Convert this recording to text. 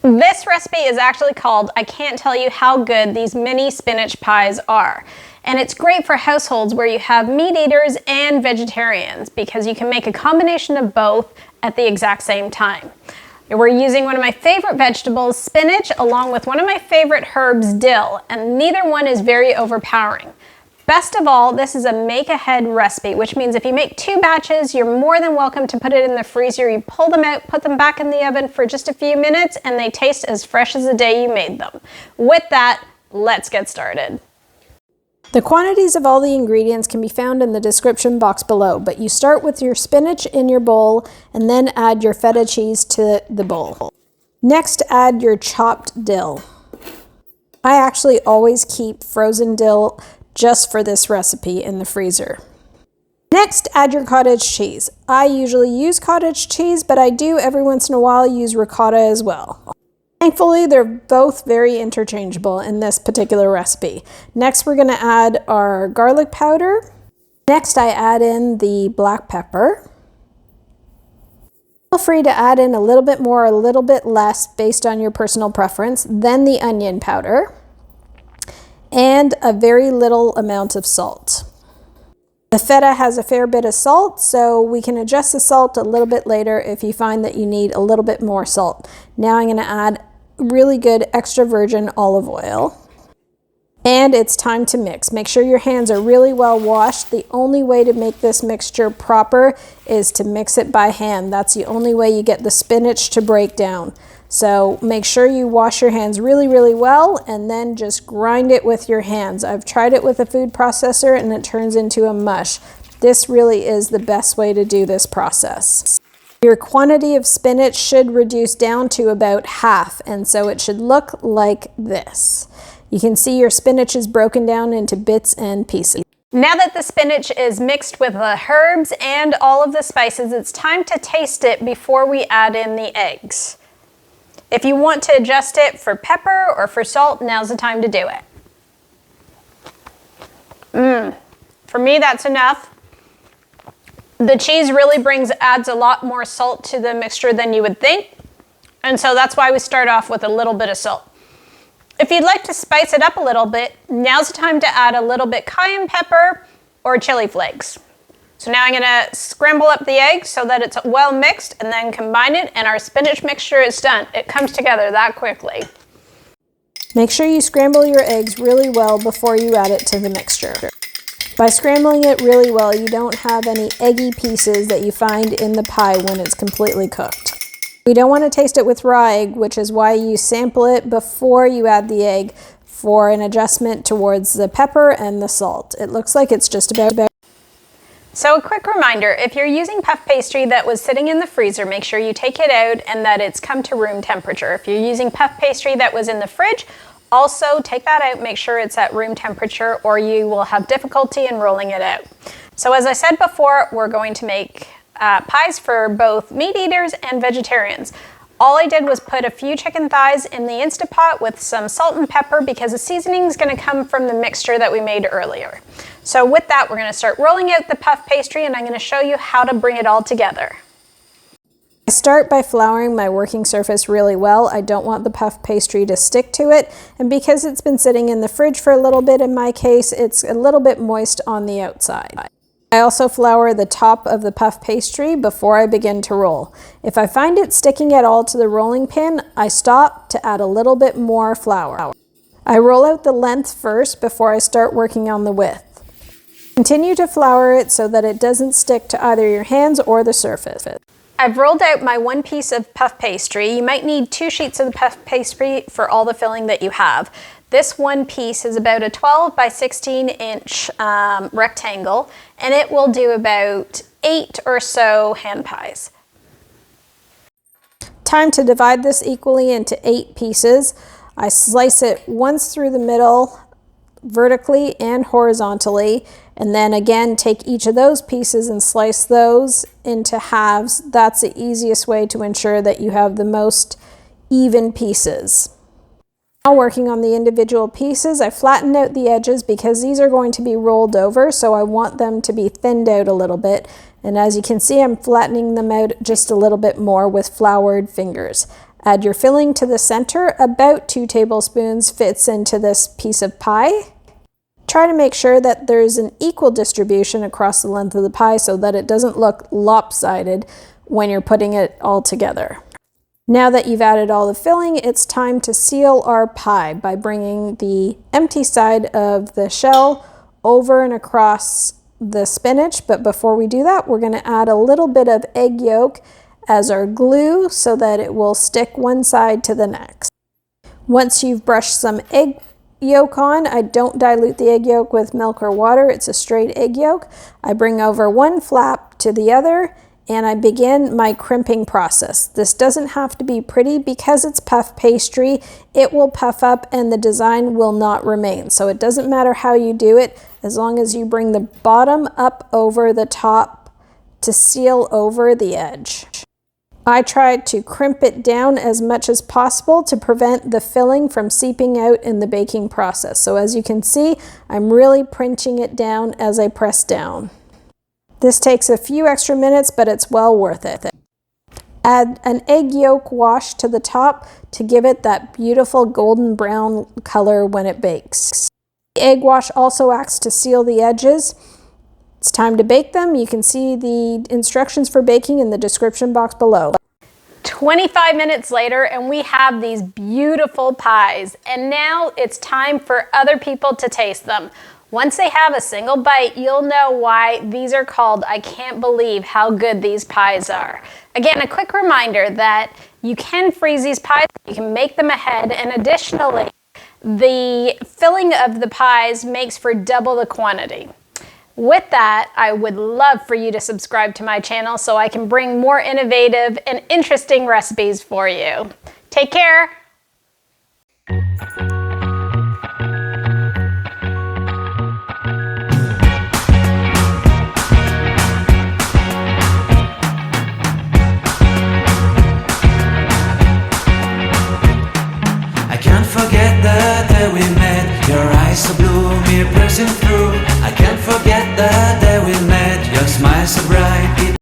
This recipe is actually called I Can't Tell You How Good These Mini Spinach Pies Are. And it's great for households where you have meat eaters and vegetarians because you can make a combination of both at the exact same time. We're using one of my favorite vegetables, spinach, along with one of my favorite herbs, dill, and neither one is very overpowering. Best of all, this is a make-ahead recipe, which means if you make 2 batches, you're more than welcome to put it in the freezer. You pull them out, put them back in the oven for just a few minutes, and they taste as fresh as the day you made them. With that, let's get started. The quantities of all the ingredients can be found in the description box below, but you start with your spinach in your bowl and then add your feta cheese to the bowl. Next, add your chopped dill. I actually always keep frozen dill just for this recipe in the freezer. Next, add your cottage cheese. I usually use cottage cheese, but I do every once in a while use ricotta as well. Thankfully, they're both very interchangeable in this particular recipe. Next, we're going to add our garlic powder. Next, I add in the black pepper. Feel free to add in a little bit more or a little bit less based on your personal preference. Then the onion powder. And a very little amount of salt. The feta has a fair bit of salt, so we can adjust the salt a little bit later if you find that you need a little bit more salt. Now I'm going to add really good extra virgin olive oil. And it's time to mix. Make sure your hands are really well washed. The only way to make this mixture proper is to mix it by hand. That's the only way you get the spinach to break down. So make sure you wash your hands really, really well and then just grind it with your hands. I've tried it with a food processor and it turns into a mush. This really is the best way to do this process. Your quantity of spinach should reduce down to about half, and so it should look like this. You can see your spinach is broken down into bits and pieces. Now that the spinach is mixed with the herbs and all of the spices, it's time to taste it before we add in the eggs. If you want to adjust it for pepper or for salt, now's the time to do it. For me, that's enough. The cheese really adds a lot more salt to the mixture than you would think. And so that's why we start off with a little bit of salt. If you'd like to spice it up a little bit, now's the time to add a little bit cayenne pepper or chili flakes. So now I'm going to scramble up the eggs so that it's well mixed and then combine it, and our spinach mixture is done. It comes together that quickly. Make sure you scramble your eggs really well before you add it to the mixture. By scrambling it really well, you don't have any eggy pieces that you find in the pie when it's completely cooked. We don't want to taste it with raw egg, which is why you sample it before you add the egg for an adjustment towards the pepper and the salt. It looks like it's just about. So a quick reminder, if you're using puff pastry that was sitting in the freezer, make sure you take it out and that it's come to room temperature. If you're using puff pastry that was in the fridge, also take that out, make sure it's at room temperature or you will have difficulty in rolling it out. So as I said before, we're going to make pies for both meat eaters and vegetarians. All I did was put a few chicken thighs in the Instapot with some salt and pepper because the seasoning is going to come from the mixture that we made earlier. So with that, we're going to start rolling out the puff pastry and I'm going to show you how to bring it all together. I start by flouring my working surface really well. I don't want the puff pastry to stick to it, and because it's been sitting in the fridge for a little bit in my case, it's a little bit moist on the outside. I also flour the top of the puff pastry before I begin to roll. If I find it sticking at all to the rolling pin, I stop to add a little bit more flour. I roll out the length first before I start working on the width. Continue to flour it so that it doesn't stick to either your hands or the surface. I've rolled out my one piece of puff pastry. You might need 2 sheets of the puff pastry for all the filling that you have. This one piece is about a 12 by 16 inch rectangle, and it will do about 8 or so hand pies. Time to divide this equally into 8 pieces. I slice it once through the middle, vertically and horizontally, and then again take each of those pieces and slice those into halves. That's the easiest way to ensure that you have the most even pieces. Now working on the individual pieces, I flattened out the edges because these are going to be rolled over, so I want them to be thinned out a little bit. And as you can see, I'm flattening them out just a little bit more with floured fingers. Add your filling to the center. About 2 tablespoons fits into this piece of pie. Try to make sure that there's an equal distribution across the length of the pie so that it doesn't look lopsided when you're putting it all together. Now that you've added all the filling, it's time to seal our pie by bringing the empty side of the shell over and across the spinach. But before we do that, we're going to add a little bit of egg yolk as our glue so that it will stick one side to the next. Once you've brushed some egg yolk on, I don't dilute the egg yolk with milk or water, it's a straight egg yolk. I bring over one flap to the other and I begin my crimping process. This doesn't have to be pretty because it's puff pastry. It will puff up and the design will not remain. So it doesn't matter how you do it, as long as you bring the bottom up over the top to seal over the edge. I tried to crimp it down as much as possible to prevent the filling from seeping out in the baking process. So as you can see, I'm really pinching it down as I press down. This takes a few extra minutes, but it's well worth it. Add an egg yolk wash to the top to give it that beautiful golden brown color when it bakes. The egg wash also acts to seal the edges. It's time to bake them. You can see the instructions for baking in the description box below. 25 minutes later and we have these beautiful pies, and now it's time for other people to taste them. Once they have a single bite, you'll know why these are called I can't believe how good these pies are. Again, a quick reminder that you can freeze these pies, you can make them ahead, and additionally, the filling of the pies makes for double the quantity. With that, I would love for you to subscribe to my channel so I can bring more innovative and interesting recipes for you. Take care. Forget the day we met, your eyes so blue, me pressing through. I can't forget the day we met, your smile so bright.